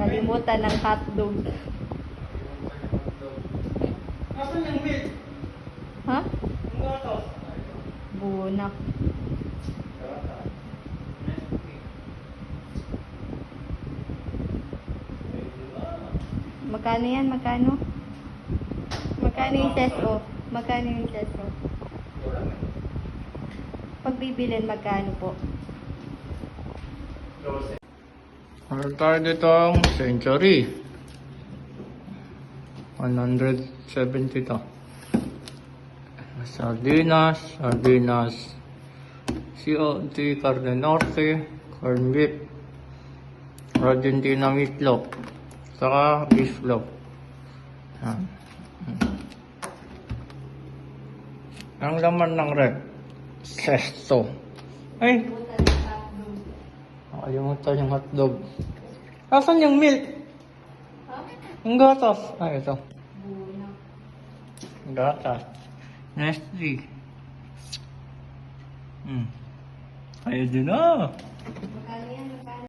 Nalimutan ng hotdog. Nasaan yung milk? Ha? Ang gatas. Bunak. Magkano yan? Magkano? Magkano yung seso? Magkano yung seso? Pag bibilin, magkano po? Meron tayo ditong Century. 170 to. Sardinas, COT, Carne Norte, corn beef, Argentina meatloaf, saka beef loaf. Yan. Ang laman ng rep, sesto. Ay, nakalimutan yung hotdog. Asan yung milk? Ha? Yung gatas. Ay, ito. Bunak. Gatas. Nestle. Ayaw din na. Magkano yan? Magkano?